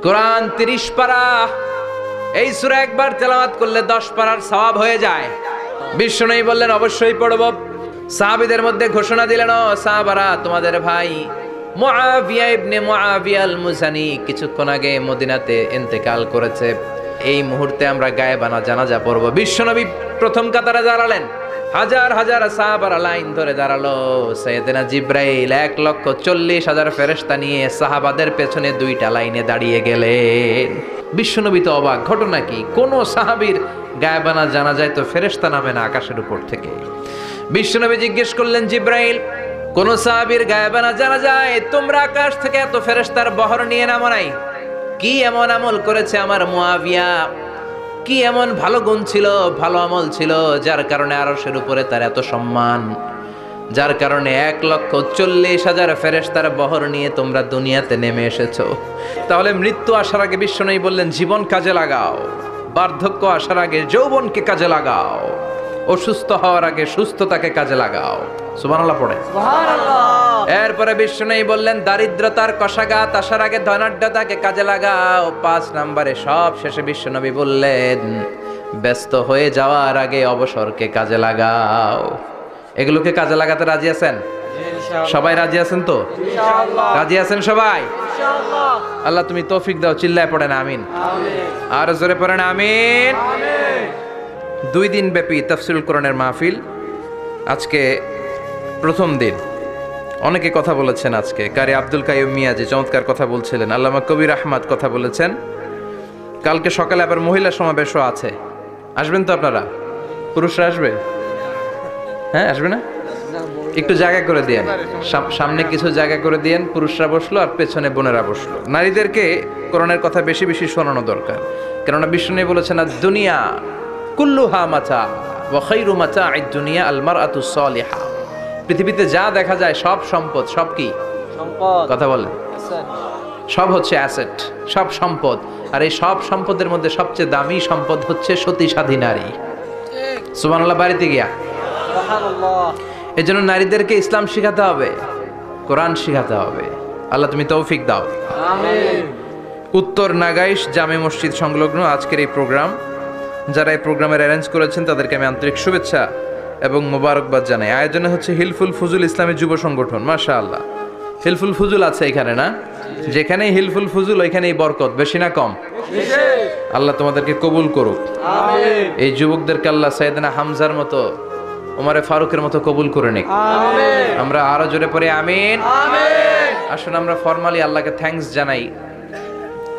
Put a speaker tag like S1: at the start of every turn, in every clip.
S1: কোরআন 30 পারা, এই সূরা একবার তেলাওয়াত করলে 10 পারার সওয়াব হয়ে যায়। বিশ্বনবী বললেন অবশ্যই পড়ব। সাহাবীদের মধ্যে ঘোষণা দিলেন, ও সাহাবারা, তোমাদের ভাই মুআবিয়া ইবনে মুআবিয়া আল মুজানি কিছুক্ষণ আগে মদিনাতে ইন্তেকাল করেছে। এই মুহূর্তে আমরা গায়েবানা জানাজা পড়ব। বিশ্বনবী প্রথম কাতারে দাঁড়ালেন, হাজার হাজার সাহাবারা লাইন ধরে দাঁড়ালো। সাইয়েদনা জিব্রাইল 1,40,000 ফেরেশতা নিয়ে সাহাবাদের পেছনে 2টা লাইনে দাঁড়িয়ে গেলেন। বিশ্বনবী তো অবাক, ঘটনা কি? কোন সাহাবীর গায়েবানা জানাজায় তো ফেরেশতা নামে না আকাশের উপর থেকে। বিশ্বনবী জিজ্ঞেস করলেন, জিব্রাইল, কোন সাহাবীর গায়েবানা জানাজায় তোমরা আকাশ থেকে এত ফেরেশতার বহর নিয়ে নামো নাই? কি এমন আমল করেছে আমার মুআবিয়া? কি এমন ভালো গুণ ছিল, ভালো আমল ছিল, যার কারণে আরশের উপরে তার এত সম্মান, যার কারণে 1,40,000 ফেরেশতার বহর নিয়ে তোমরা দুনিয়াতে নেমে এসেছো? তাহলে মৃত্যু আসার আগে বিশ্বনবী বললেন, জীবন কাজে লাগাও, বার্ধক্য আসার আগে যৌবনকে কাজে লাগাও, অসুস্থ হওয়ার আগে সুস্থতাকে কাজে লাগাও। সুবহানাল্লাহ পড়ে। সুবহানাল্লাহ। এরপরে বিশ্বনবী বললেন, দারিদ্রতার কষাঘাত আসার আগে ধনাঢ্যতাকে কাজে লাগাও। 5 নম্বরে সব শেষে বিশ্বনবী বললেন, ব্যস্ত হয়ে যাওয়ার আগে অবসরকে কাজে লাগাও। এগুলোকে কাজে লাগাতে রাজি আছেন? সবাই রাজি আছেন তো? ইনশাআল্লাহ। রাজি আছেন সবাই? ইনশাআল্লাহ। আল্লাহ তুমি তৌফিক দাও, চিল্লায় পড়েন আমিন। আমিন। আর জোরে পড়েন আমিন। আমিন। 2 দিন ব্যাপী তাফসীরুল কোরআনের মাহফিল, আজকে প্রথম দিন। অনেকে কথা বলেছেন আজকে। কারি আব্দুল কাইয়ুম মিয়াজি চমৎকার কথা বলছিলেন, আল্লামা কবির আহমদ কথা বলেছেন। কালকে সকালে আবার মহিলা সমাবেশও আছে। আসবেন তো আপনারা? পুরুষরা আসবে? হ্যাঁ, আসবে না? একটু জায়গা করে দিয়েন, সামনে কিছু জায়গা করে দিয়েন। পুরুষরা বসলো আর পেছনে বোনেরা বসলো। নারীদেরকে কোরআনের কথা বেশি বেশি শোনানো দরকার, কেননা বিষ্ণু বলেছেন, আর দুনিয়া কুল্লুহা মাতা ওয়া খায়রু মাতা'আদ দুনিয়া আল মারআতুস সালিহা। পৃথিবীতে যা দেখা যায় সব সম্পদ। সব কি সম্পদ? কথা বলেন। সব হচ্ছে অ্যাসেট, সব সম্পদ। আর এই সব সম্পদের মধ্যে সবচেয়ে দামি সম্পদ হচ্ছে সতী সাধী নারী। সুবহানাল্লাহ। বাড়িতে গিয়া সুবহানাল্লাহ। এজন্য নারীদেরকে ইসলাম শিখাতে হবে, কোরআন শিখাতে হবে। আল্লাহ তুমি তৌফিক দাও। আমিন। উত্তর নাগাইশ জামে মসজিদ সংলগ্ন আজকের এই প্রোগ্রাম, যারা এই প্রোগ্রামের অ্যারেঞ্জ করেছেন তাদেরকে আমি আন্তরিক শুভেচ্ছা এবং মোবারকবাদ জানাই। আয়োজনে হচ্ছে হিলফুল ফুজুল ইসলামী যুব সংগঠন। মাশাআল্লাহ, হিলফুল ফুজুল আছে এখানে না? যেখানেই হিলফুল ফুজুল ওইখানেই বরকত, বেশি না কম? আল্লাহ তোমাদেরকে কবুল করুক। আমিন। এই যুবকদেরকে আল্লাহ সাইয়েদনা হামজার মতো, ওমরে ফারুকের মতো কবুল করে নিক। আমিন। আমরা আরো জোরে পড়ে আমিন। আমিন। আসুন আমরা ফরমালি আল্লাহকে থ্যাঙ্কস জানাই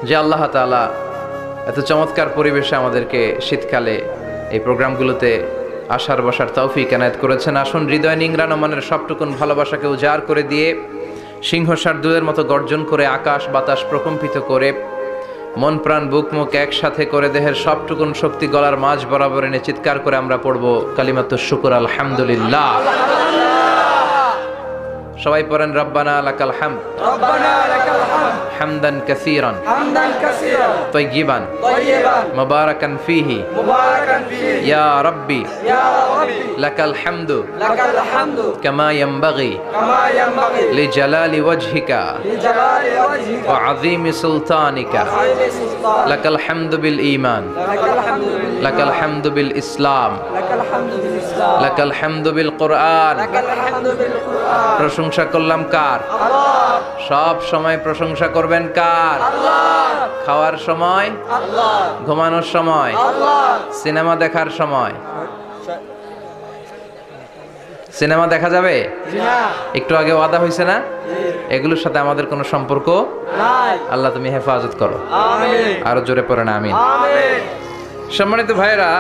S1: যে আল্লাহ তাআলা এত চমৎকার পরিবেশে আমাদেরকে শীতকালে এই প্রোগ্রামগুলোতে আসার বসার তৌফিক এনায়েত করেছেন। আসুন হৃদয় নিংড়ানো মনের সবটুকুন ভালোবাসাকে উজাড় করে দিয়ে, সিংহ শার্দুলের মতো গর্জন করে, আকাশ বাতাস প্রকম্পিত করে, মন প্রাণ বুক মুখ একসাথে করে, দেহের সবটুকুন শক্তি গলার মাঝ বরাবর এনে চিৎকার করে আমরা পড়ব কালিমাতুশ শুকর আলহামদুলিল্লাহ। সবাই পড়েন, রব্বানা লাকাল হামদ, রব্বানা লাকাল হামদ, হামদান কাসীরান, হামদান কাসীরান, তাইয়িবান, তাইয়িবান, মুবারাকান ফীহি, মুবারাকান ফীহি, ইয়া রাব্বি, ইয়া রাব্বি, লাকাল হামদু, লাকাল হামদু, কামা ইয়ানবাগি, কামা ইয়ানবাগি, লিজালালি ওয়াজহিকা, লিজালালি ওয়াজহিকা, ওয়া আযীমি সুলতানিকা, ওয়া আযীমি সুলতানিকা, লাকাল হামদু বিল ঈমান, লাকাল হামদু বিল ঈমান, লাকাল হামদু বিল ইসলাম, লাকাল হামদু বিল ইসলাম, লাকাল হামদু বিল কুরআন, লাকাল হামদু বিল কুরআন। প্রশংসা করলাম কার? আল্লাহ। সব সময় প্রশংসা করবেন কার? আল্লাহ। খাওয়ার সময় আল্লাহ, ঘুমানোর সময় আল্লাহ, সিনেমা দেখার সময়। সিনেমা দেখা যাবে? একটু আগে ওয়াদা হয়েছে না? এগুলোর সাথে আমাদের কোনো সম্পর্ক নাই। আল্লাহ তুমি হেফাজত করো। আমিন। আরো জোরে পড়েন আমিন। আমিন। সম্মানিত ভাইরা,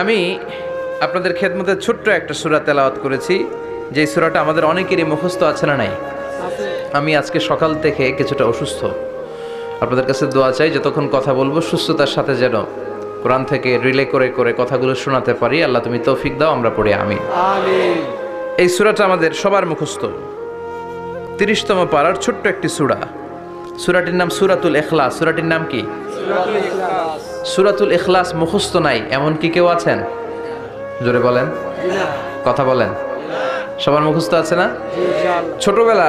S1: আমি আপনাদের খেদমতে ছোট্ট একটা সূরা তেলাওয়াত করেছি, যে সূরাটা আমাদের অনেকেরই মুখস্থ আছে না নাই? আমি আজকে সকাল থেকে কিছুটা অসুস্থ। আপনাদের কাছে দোয়া চাই, যতক্ষণ কথা বলবো সুস্থতার সাথে যেন কোরআন থেকে রিলে করে করে কথাগুলো শোনাতে পারি। আল্লাহ তুমি তৌফিক দাও, আমরা পড়ি আমিন। আমিন। এই সূরাটা আমাদের সবার মুখস্থ, 30তম পারার ছোট্ট একটি সূরা। সূরাটির নাম সূরাতুল ইখলাস। সূরাটির নাম কি? সূরাতুল ইখলাস। সূরাতুল ইখলাস মুখস্থ নাই এমন কি কেউ আছেন? জোরে বলেন, কথা বলেন। সবার মুখস্থ আছে না? ছোটবেলা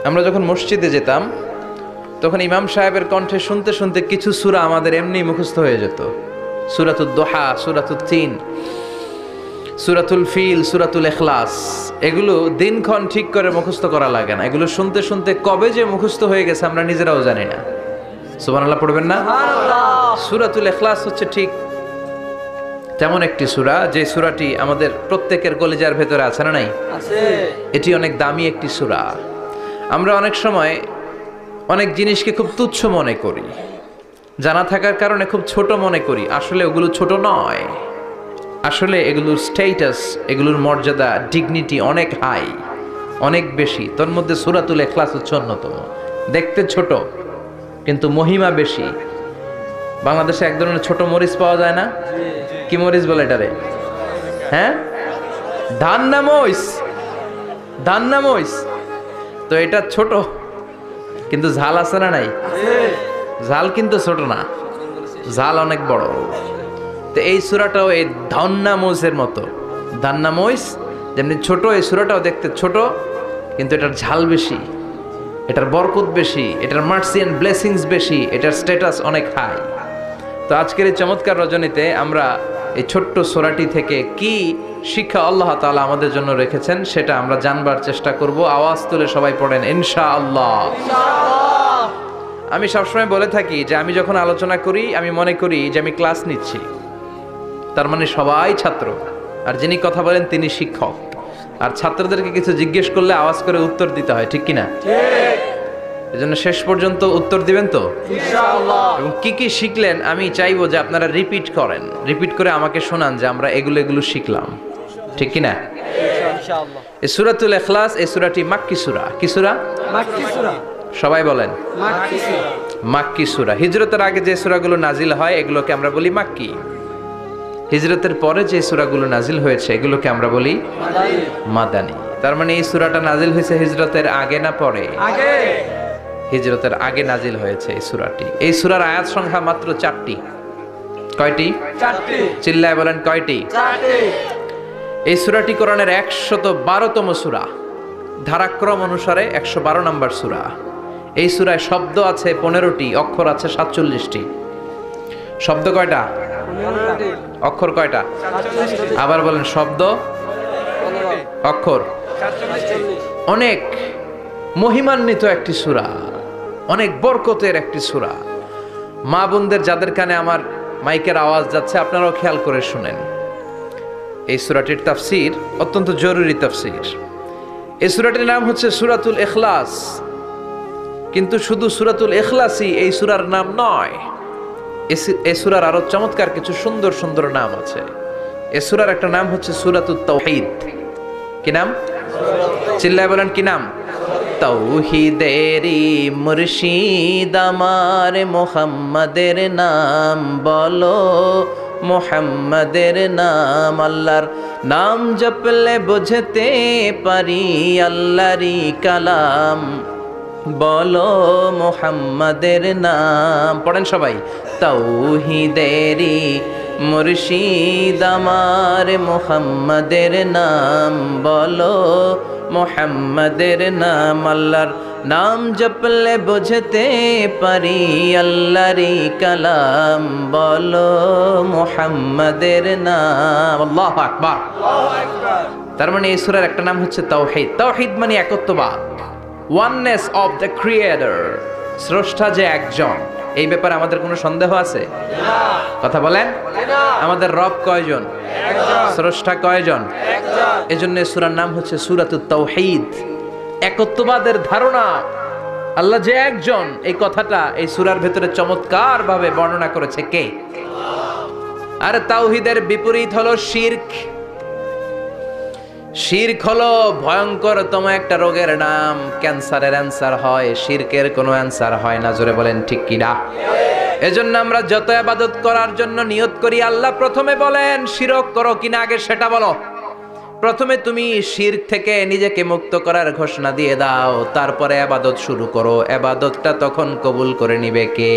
S1: আমরা যখন মসজিদে যেতাম, তখন ইমাম সাহেবের কণ্ঠে শুনতে শুনতে কিছু সূরা আমাদের এমনি মুখস্থ হয়ে যেত। সূরাতুদ দোহা, সূরাতুত তিন, সূরাতুল ফিল, সূরাতুল ইখলাস, এগুলো দিনক্ষণ ঠিক করে মুখস্থ করা লাগে না। এগুলো শুনতে শুনতে কবে যে মুখস্থ হয়ে গেছে আমরা নিজেরাও জানি না। সুবহানাল্লাহ পড়বেন না? সূরাতুল ইখলাস হচ্ছে ঠিক তেমন একটি সূরা যে সূরাটি আমাদের প্রত্যেকের কলিজার ভেতরে আছে না নাই? আছে। এটি অনেক দামি একটি সূরা। আমরা অনেক সময় অনেক জিনিসকে খুব তুচ্ছ মনে করি, জানা থাকার কারণে খুব ছোট মনে করি। আসলে ওগুলো ছোট নয়, আসলে এগুলোর স্ট্যাটাস, এগুলোর মর্যাদা, ডিগনিটি অনেক হাই, অনেক বেশি। তোর মধ্যে সূরাতুল ইখলাস হচ্ছে অন্যতম। দেখতে ছোট কিন্তু মহিমা বেশি। বাংলাদেশে এক ধরনের ছোট মরিচ পাওয়া যায় না? কি মরিচ বলে এটারে? হ্যাঁ, ধান্না মরিচ, ধান্না মরিচ। তো এটা ছোট কিন্তু ঝাল আছে না নাই? ঝাল কিন্তু ছোট না, ঝাল অনেক বড়। তো এই সূরাটাও এই ধান্না মরিচের মতো। ধান্না মরিচ যেমনি ছোট, এই সূরাটাও দেখতে ছোট কিন্তু এটার ঝাল বেশি, এটার বরকত বেশি, এটার মার্সি এন্ড ব্লেসিংস বেশি, এটার স্ট্যাটাস অনেক হাই। তো আজকের এই চমৎকার রজনীতে আমরা এই ছোট্ট সূরাটি থেকে কি শিক্ষা আল্লাহ তাআলা আমাদের জন্য রেখেছেন সেটা আমরা জানবার চেষ্টা করব। আওয়াজ তুলে সবাই পড়েন ইনশাআল্লাহ। আমি সবসময় বলে থাকি যে আমি যখন আলোচনা করি আমি মনে করি যে আমি ক্লাস নিচ্ছি, তার মানে সবাই ছাত্র, আর যিনি কথা বলেন তিনি শিক্ষক। আর ছাত্রদেরকে কিছু জিজ্ঞেস করলে আওয়াজ করে উত্তর দিতে হয়, ঠিক কিনা? এজন্য শেষ পর্যন্ত উত্তর দিবেন তো ইনশাআল্লাহ। এবং কি কি শিখলেন আমি চাইবো যে আপনারা রিপিট করেন, রিপিট করে আমাকে শোনান যে আমরা এগুলো শিখলাম, ঠিক কিনা? ইনশাআল্লাহ। এই সূরাতুল ইখলাস, এই সূরাটি মাক্কি সূরা। কি সূরা? মাক্কি সূরা। সবাই বলেন মাক্কি সূরা। মাক্কি সূরা। হিজরতের আগে যে সূরাগুলো নাজিল হয় এগুলোকে আমরা বলি মাক্কি। হিজরতের পরে যে সূরাগুলো নাজিল হয়েছে এগুলোকে আমরা বলি মাদানী। তার মানে এই সূরাটা নাজিল হয়েছে হিজরতের আগে না পরে? আগে। হিজরতের আগে নাজিল হয়েছে এই সূরাটি। এই সূরার আয়াত সংখ্যা মাত্র 4টি। কয়টি? 4টি। চিল্লায় বলেন কয়টি? 4টি। এই সূরাটি কোরআনের 112তম সূরা, ধারাক্রম অনুসারে 112 নম্বর সূরা। এই সূরায় শব্দ আছে 15টি, অক্ষর আছে 47টি। শব্দ কয়টা? 15টি। অক্ষর কয়টা? 47টি। আবার বলেন শব্দ 15, অক্ষর 47। অনেক মহিমান্বিত একটি সূরা, অনেক বরকতের একটি সূরা। মা বোনদের যাদের কানে আমার মাইকের আওয়াজ যাচ্ছে আপনারাও খেয়াল করে শুনেন। এই সূরাটির তাফসীর অত্যন্ত জরুরি তাফসীর। এই সূরাটির নাম হচ্ছে সূরাতুল ইখলাস, কিন্তু শুধু সূরাতুল ইখলাসই এই সূরার নাম নয়। এই সূরার আরো চমৎকার কিছু সুন্দর সুন্দর নাম আছে। এই সূরার একটা নাম হচ্ছে সূরাতুত তাওহীদ। কি নাম? চিল্লায় বলেন কি নাম? তাওহীদেরি মুর্শিদ আমার মুহাম্মাদের নাম বলো, মুহাম্মাদের নাম। আল্লাহর নাম জপলে বুঝতে পারি আল্লাহরই কালাম, বলো মুহাম্মাদের নাম। পড়েন সবাই। তাওহীদেরি মুর্শিদ আমার মুহাম্মাদের নাম বলো, মুহাম্মাদের নাম। আল্লাহর নাম জপলে বুঝতে পারি আল্লাহরই কালাম, বলো মুহাম্মাদের নাম। আল্লাহু আকবার। তার মানে এই সূরার একটা নাম হচ্ছে তাওহীদ। তাওহীদ মানে একত্ববাদ, ওয়াননেস অফ দ্য ক্রিয়েটর। স্রষ্টা যে একজন, এই ব্যাপারে আমাদের কোনো সন্দেহ আছে? না। কথা বলেন। আমাদের রব কয়জন? একজন। স্রষ্টা কয়জন? একজন। এজন্য সূরার নাম হচ্ছে সূরাতুত তাওহীদ। একত্ববাদের ধারণা, আল্লাহ যে একজন, এই কথাটা এই সূরার ভেতরে চমৎকার ভাবে বর্ণনা করেছে কে? আর তাওহীদের বিপরীত হলো শিরক। শিরক হলো ভয়ঙ্করতম একটা রোগের নাম। ক্যান্সারের অ্যান্সার হয়, শিরকের কোনো অ্যান্সার হয় না। জোরে বলেন ঠিক কিনা? এজন্য আমরা যত ইবাদত করার জন্য নিয়ত করি, আল্লাহ প্রথমে বলেন শিরক করো কিনা আগে সেটা বলো। প্রথমে তুমি শিরক থেকে নিজেকে মুক্ত করার ঘোষণা দিয়ে দাও, তারপরে ইবাদত শুরু করো। ইবাদতটা তখন কবুল করে নিবে কে?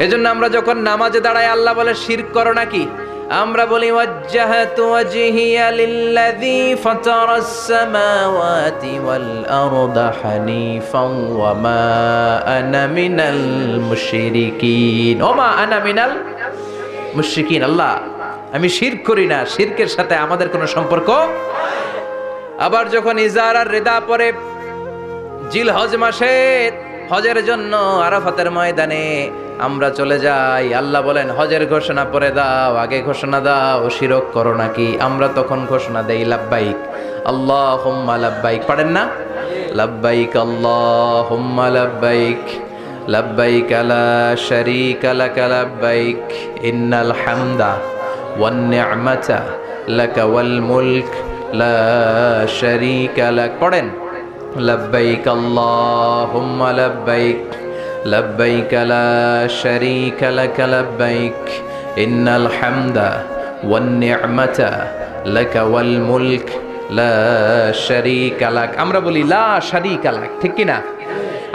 S1: এজন্য আমরা যখন নামাজে দাঁড়াই আল্লাহ বলে শিরক করো নাকি? আমরা বলি ওয়াজ্জাহাতু ওয়াজহিয়া লিল্লাযী ফাতারাস সামাওয়াতি ওয়াল আরদা হানিফান ওয়া মা আনা মিনাল মুশরিকিন। ওমা আনা মিনাল মুশরিকিন, আল্লাহ আমি শিরক করি না, শিরকের সাথে আমাদের কোনো সম্পর্ক। আবার যখন ইজার আর রিদা পরে জিলহজ মাসে হজের জন্য আরাফাতের ময়দানে আমরা চলে যাই, আল্লাহ বলেন হজের ঘোষণা পরে দাও, আগে ঘোষণা দাও শিরক করো নাকি। আমরা তখন ঘোষণা দেই লাব্বাইক আল্লাহুম্মা লাব্বাইক। পারেন না? লাব্বাইক আল্লাহুম্মা লাব্বাইক লাব্বাইক লা শারীকা লাক লাব্বাইক ইন্নাল হামদা ওয়ান নি'মাতা লাকা ওয়াল মুলক লা শারীকা লাক। পড়েন লব্বাইক আল্লাহুম্মা লব্বাইক লব্বাইক লা শারীকা লাক লব্বাইক ইন্নাল হামদা ওয়ান নি'মাতা লাকা ওয়াল মুলক লা শারীকা লাক। আমরা বলি লা শারীকা লাক, ঠিক কি না?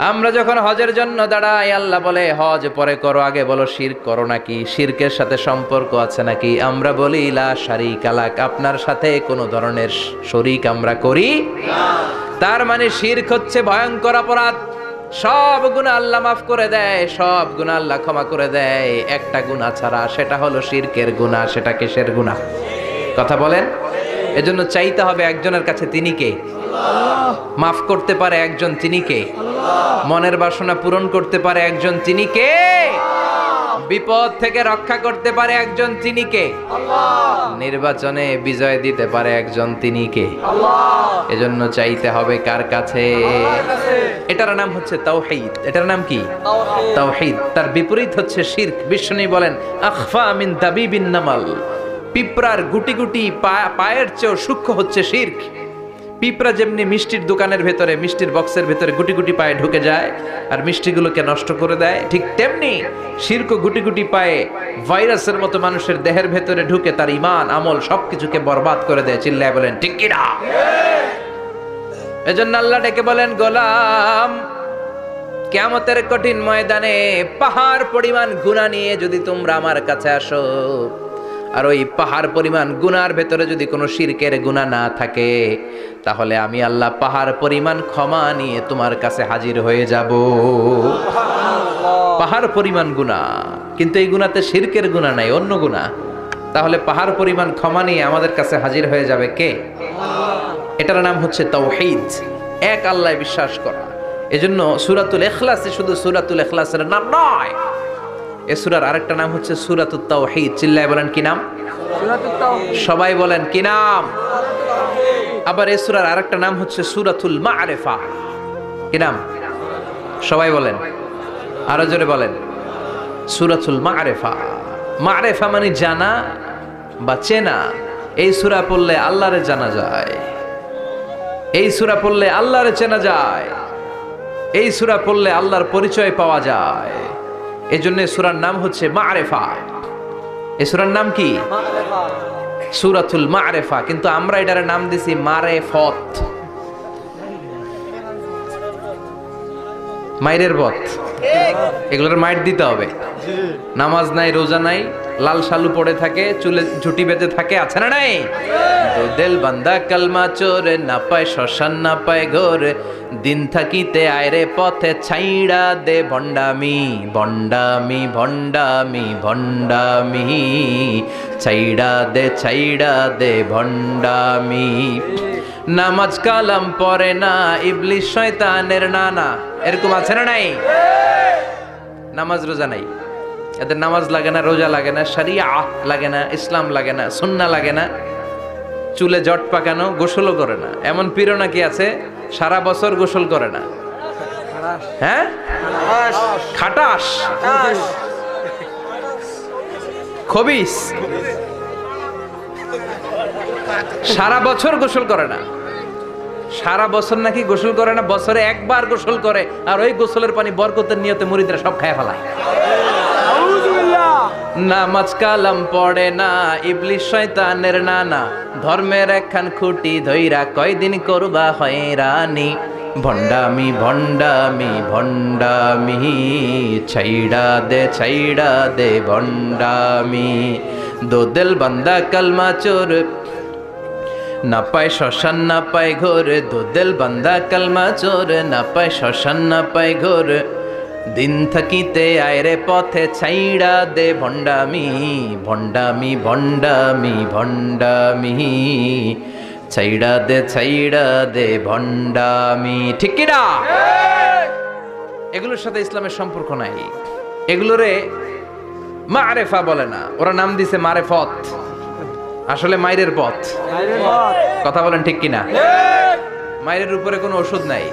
S1: আমরা যখন হজের জন্য দাঁড়াই, আল্লাহ বলে হজ পরে করো, আগে বলো শিরক করো নাকি, শিরকের সাথে সম্পর্ক আছে নাকি। আমরা বলি লা শারীকা লাক, আপনার সাথে কোনো ধরনের শরীক আমরা করি না। তার মানে শিরক হচ্ছে ভয়ঙ্কর অপরাধ। সব গুনাহ আল্লাহ মাফ করে দেয়, সব গুনাহ আল্লাহ ক্ষমা করে দেয়, একটা গুনাহ ছাড়া, সেটা হলো শিরকের গুনাহ। সেটা কিসের গুনাহ? কথা বলেন। এজন্য চাইতে হবে একজনের কাছে, তিনি কে? আল্লাহ। মাফ করতে পারে একজন, তিনি কে? আল্লাহ। মনের বাসনা পূরণ করতে পারে একজন, তিনি কে? বিপদ থেকে রক্ষা করতে পারে একজন, তিনি কে? আল্লাহ। নির্বাচনে বিজয় দিতে পারে একজন, তিনি কে? আল্লাহ। এজন্য চাইতে হবে কার কাছে? এটার নাম হচ্ছে তাওহীদ। এটার নাম কি? তাওহীদ। তার বিপরীত হচ্ছে শিরক। বিষ্ণু বলেন আখফা মিন দাবিবিন নামাল, পিঁপড়ার গুটি গুটি পায়ের চেয়েও সূক্ষ্ম হচ্ছে শিরক। পিঁপড়া যেমনি মিষ্টির দোকানের ভেতরে, মিষ্টির বক্সের ভেতরে গুটি গুটি পায়ে ঢুকে যায় আর মিষ্টিগুলোকে নষ্ট করে দেয়, ঠিক তেমনি শিরক গুটি গুটি পায়ে ভাইরাসের মতো মানুষের দেহের ভেতরে ঢুকে তার ঈমান আমল সবকিছুকে বরবাদ করে দেয়। চিল্লায় বলেন ঠিক কি না? এজন্য আল্লাহ ডেকে বলেন গোলাম, কিয়ামতের কঠিন ময়দানে পাহাড় পরিমাণ গুনাহ নিয়ে যদি তোমরা আমার কাছে আসো, আর ওই পাহাড় পরিমাণ গুনার ভেতরে যদি কোনো শিরকের গুনাহ না থাকে, তাহলে আমি আল্লাহ পাহাড় পরিমাণ ক্ষমা নিয়ে তোমার কাছে হাজির হয়ে যাব। পাহাড় পরিমাণ গুনাহ, কিন্তু এই গুনাতে শিরকের গুনাহ নাই, অন্য গুনাহ। তাহলে পাহাড় পরিমাণ ক্ষমা নিয়ে আমাদের কাছে হাজির হয়ে যাবে কে? এটার নাম হচ্ছে তাওহীদ, এক আল্লাহ বিশ্বাস করা। এজন্য সূরাতুল ইখলাসে শুধু সূরাতুল ইখলাসের নাম নয়, এই সূরার আরেকটা নাম হচ্ছে সূরাতুত তাওহীদ। চিল্লায় বলেন কি নাম? সূরাতুত তাওহীদ। সবাই বলেন কি নাম? আবার এই সূরার আরেকটা নাম হচ্ছে সূরাতুল মা'রিফা। কি নাম? সবাই বলেন, আরো জোরে বলেন, সূরাতুল মা'রিফা। মা'রিফা মানে জানা বা চেনা। এই সূরা পড়লে আল্লাহরে জানা যায়, এই সূরা পড়লে আল্লাহরে চেনা যায়, এই সূরা পড়লে আল্লাহর পরিচয় পাওয়া যায়। এজন্য সূরার নাম হচ্ছে মা'রিফা। এই সূরার নাম কি? মা'রিফা, সূরাতুল মা'রিফা। কিন্তু আমরা এটার নাম দিছি মারেফত, মাইরের পথ। এগুলোর মাইর দিতে হবে। নামাজ নাই, রোজা নাই, লাল শালু পড়ে থাকে, চুলে ঝুটি বেঁধে থাকে, আছে না নাই? দিল বান্দা কালমা চোরে, না পায় শ্মশান না পায় ঘর, দিন থাকিতে আয়রে পথে ছাইড়া দে ভণ্ডামি, ভণ্ডামি ভণ্ডামি ভণ্ডামি, ছাইড়া দে ভণ্ডামি। নামাজ কালাম পড়ে না, ইবলিশ শয়তানের নানা, এরকম আছে না নাই? নামাজ রোজা নাই, এদের নামাজ লাগে না, রোজা লাগে না, শরিয়া লাগে না, ইসলাম লাগে না, সুন্নাহ লাগে না, চুলে জট পাকানো, গোসলও করে না। এমন পীরও নাকি আছে সারা বছর গোসল করে না। হ্যাঁ, খাটাস, খবিস, সারা বছর গোসল করে না। সারা বছর নাকি গোসল করে না, বছরে একবার গোসল করে, আর ওই গোসলের পানি বরকতের নিয়তে মুরিদরা সব খায় ফেলায়। নামাজ কালাম পড়ে না, ইবলিশ শয়তানের নানা, ধর্মের একখান খুঁটি ধইরা কয়দিন করবা হয়রানি, ভণ্ডামি ভণ্ডামি ভণ্ডামি, ছাইড়া দে ভণ্ডামি, দো দিল বান্দা কালমা চোর, না পায় শ্মশান না পায় ঘোর, দো দিল বান্দা কালমা চোর, না পায় শ্মশান না পায় ঘোর। দিন থাকিতে আয়রে পথে ছাইড়া দে ভণ্ডামি, ভণ্ডামি ভণ্ডামি ভণ্ডামি, ছাইড়া দে ভণ্ডামি। ঠিক কি না? এগুলোর সাথে ইসলামের সম্পর্ক নাই। এগুলোরে মারেফা বলে না, ওরা নাম দিছে মারেফত, আসলে মাইরের পথ। কথা বলেন ঠিক কিনা? মাইরের উপরে কোনো ওষুধ নাই,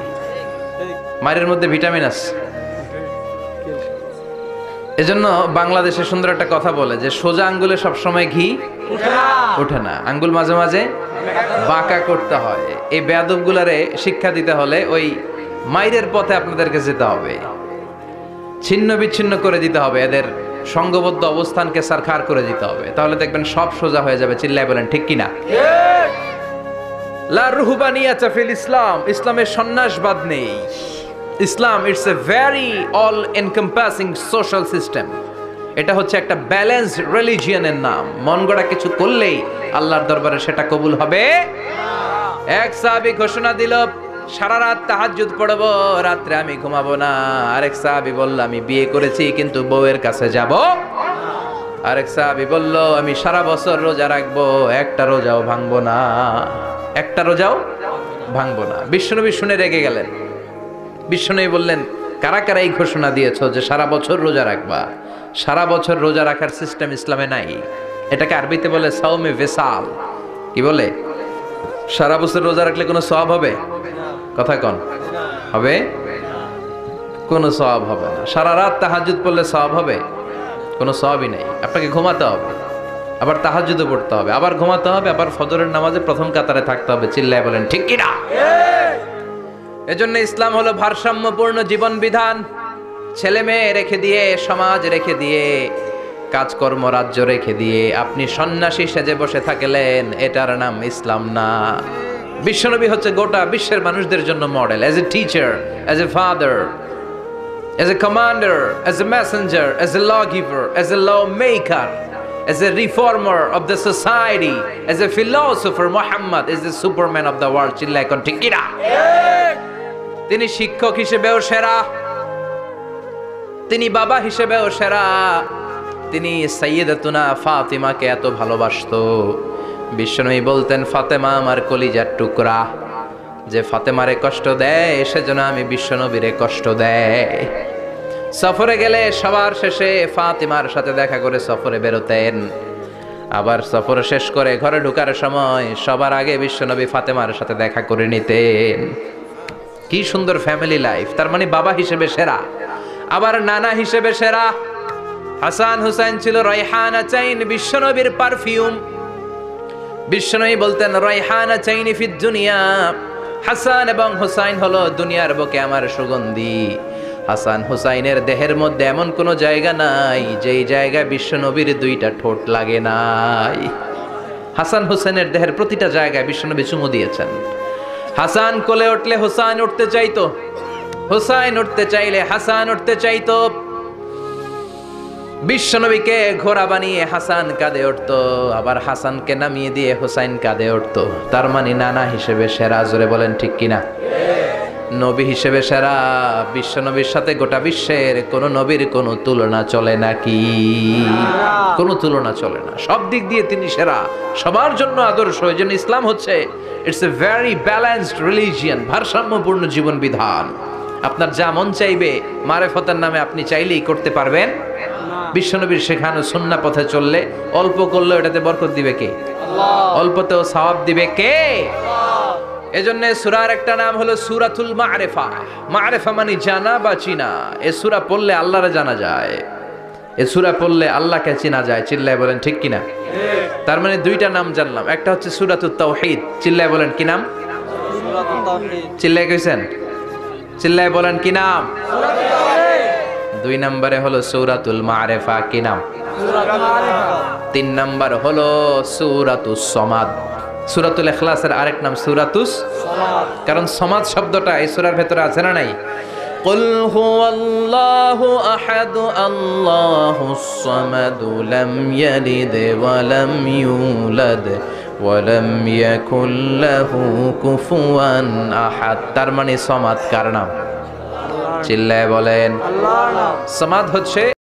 S1: মাইরের মধ্যে ভিটামিন আছে। এজন্য বাংলাদেশে সুন্দর একটা কথা বলে যে সোজা আঙ্গুলে সবসময় ঘি ওঠে না, আঙ্গুল মাঝে মাঝে বাঁকা করতে হয়। এই বেয়াদবগুলারে শিক্ষা দিতে হলে ওই মাইরের পথে আপনাদেরকে যেতে হবে, ছিন্ন বিচ্ছিন্ন করে দিতে হবে, এদের সংঘবদ্ধ অবস্থানকে সারখার করে দিতে হবে, তাহলে দেখবেন সব সোজা হয়ে যাবে। চিল্লায় বলেন ঠিক কিনা? লা রুহবানিয়াতা ফিল ইসলাম, ইসলামের সন্ন্যাসবাদ নেই। Islam it's a very all encompassing social system. এটা হচ্ছে একটা ব্যালেন্সড রিলিজিয়নের নাম। মন গড়া কিছু করলেই আল্লাহর দরবারে সেটা কবুল হবে। এক সাহাবী ঘোষণা দিল, সারা রাত তাহাজ্জুদ পড়ব, রাত্রে আমি ঘুমাবো না। আরেক সাহাবী বলল, আমি বিয়ে করেছি কিন্তু বউয়ের কাছে যাব। আরেক সাহাবী বলল, আমি সারা বছর রোজা রাখবো, একটা রোজাও ভাঙবো না, একটা রোজাও ভাঙবো না। বিশ্বনবী শুনে রেগে গেলেন। বিশ্বনবী বললেন, কারা কারা এই ঘোষণা দিয়েছো যে সারা বছর রোজা রাখবা? সারা বছর রোজা রাখার সিস্টেম ইসলামে নাই। এটাকে আরবিতে বলে সাওমে ভেসাল। কি বলে? সারা বছর রোজা রাখলে কোনো সওয়াব হবে? কথা কন, হবে? কোনো সওয়াব হবে না। সারা রাত তাহাজ্জুদ পড়লে সওয়াব হবে? কোনো সওয়াবই নেই। আপনাকে ঘুমাতে হবে, আবার তাহাজ্জুদও পড়তে হবে, আবার ঘুমাতে হবে, আবার ফজরের নামাজে প্রথম কাতারে থাকতে হবে। চিল্লায় বলেন ঠিক কি না? এজন্য ইসলাম হলো ভারসাম্যপূর্ণ জীবন বিধান। ছেলে মেয়ে রেখে দিয়ে, সমাজ রেখে দিয়ে, কাজকর্ম রাজ্য রেখে দিয়ে আপনি সন্ন্যাসী সেজে বসে থাকলেন, এটার নাম ইসলাম না। বিশ্বনবী হচ্ছে গোটা বিশ্বের মানুষদের জন্য model, as a teacher, as a father, as a commander, as a messenger, as a law giver, as a law maker, as a reformer of the society, as a philosopher. Muhammad is the superman of the world. চিল্লায় কোন ঠিক কিনা? তিনি শিক্ষক হিসেবেও সেরা, তিনি বাবা হিসেবেও সেরা। তিনি সাইয়্যিদাতুনা ফাতিমাকে এত ভালোবাসতো, বিশ্বনবী বলতেন, ফাতেমা আমার কলিজার টুকরা, যে ফাতেমারে কষ্ট দেয় সেজন্য আমি বিশ্বনবীরে কষ্ট দেয়। সফরে গেলে সবার শেষে ফাতিমার সাথে দেখা করে সফরে বেরোতেন, আবার সফর শেষ করে ঘরে ঢোকার সময় সবার আগে বিশ্বনবী ফাতেমার সাথে দেখা করে নিতেন। কি সুন্দর ফ্যামিলি লাইফ। তার মানে বাবা হিসেবে সেরা, আবার নানা হিসেবে সেরা। হাসান হুসাইন ছিল রায়হানা চাইন, বিশ্বনবীর পারফিউম। বিশ্বনবী বলতেন, রায়হানা চাইনি ফিদ দুনিয়া, হাসান এবং হুসাইন হলো দুনিয়ার বুকে আমার সুগন্ধি। হাসান হুসাইনের দেহের মধ্যে এমন কোনো জায়গা নাই যেই জায়গায় বিশ্বনবীর দুইটা ঠোঁট লাগে নাই। হাসান হুসাইনের দেহের প্রতিটা জায়গায় বিশ্বনবী চুমু দিয়েছেন। হাসান কোলে উঠলে হুসাইন উঠতে চাইতো, হুসাইন উঠতে চাইলে হাসান উঠতে চাইতো। বিশ্বনবীকে ঘোড়া বানিয়ে হাসান কাঁধে উঠতো, আবার হাসানকে নামিয়ে দিয়ে হুসাইন কাঁধে উঠতো। তার মানে নানা হিসেবে সেরা। জোরে বলেন ঠিক কিনা? নবী হিসেবে সেরা। বিশ্বনবীর সাথে গোটা বিশ্বের কোন নবীর কোন তুলনা চলে নাকি? কোনো তুলনা চলে না। সব দিক দিয়ে তিনি সেরা, সবার জন্য আদর্শ। এই জন্য ইসলাম হচ্ছে it's a very balanced religion, ভারসাম্যপূর্ণ জীবন বিধান। আপনার যা মন চাইবে মারেফতের নামে আপনি চাইলেই করতে পারবেন। বিশ্বনবীর শেখানো সুন্নাহ পথে চললে অল্প করলেও এটাতে বরকত দিবে কে? আল্লাহ। অল্পতেও সওয়াব দিবে কে? আল্লাহ। এজন্য সূরার একটা নাম হলো সূরাতুল মা'রিফা। মা'রিফা মানে জানা বা চিনা। এই সূরা পড়লে আল্লাহরে জানা যায়, এই সূরা পড়লে আল্লাহকে চেনা যায়। চিল্লায় বলেন ঠিক কিনা? ঠিক। তার মানে দুইটা নাম জানলাম, একটা হচ্ছে সূরাতুত তাওহীদ। চিল্লায় বলেন কি নাম? সূরাতুত তাওহীদ। চিল্লায় কইছেন? চিল্লায় বলেন কি নাম? সূরাতুত তাওহীদ। দুই নম্বরে হলো সূরাতুল মা'রিফা। কি নাম? সূরাতুল মা'রিফা। তিন নম্বর হলো সূরাতুস সমাদ। সূরাতুল ইখলাসের আরেক নাম সূরাতুস সমাদ, কারণ সমাদ শব্দটা এই সূরার ভেতরে আছে না নাই? কুল হুয়াল্লাহু আহাদ আল্লাহুস সামাদ লাম ইয়ালিদ ওয়া লাম ইউলাদ ওয়া লাম ইয়াকুল লাহু কুফুয়ান আহাদ। তার মানে সমাদ কার নাম? চিল্লায় বলেন। আল্লাহর নাম। সমাদ হচ্ছে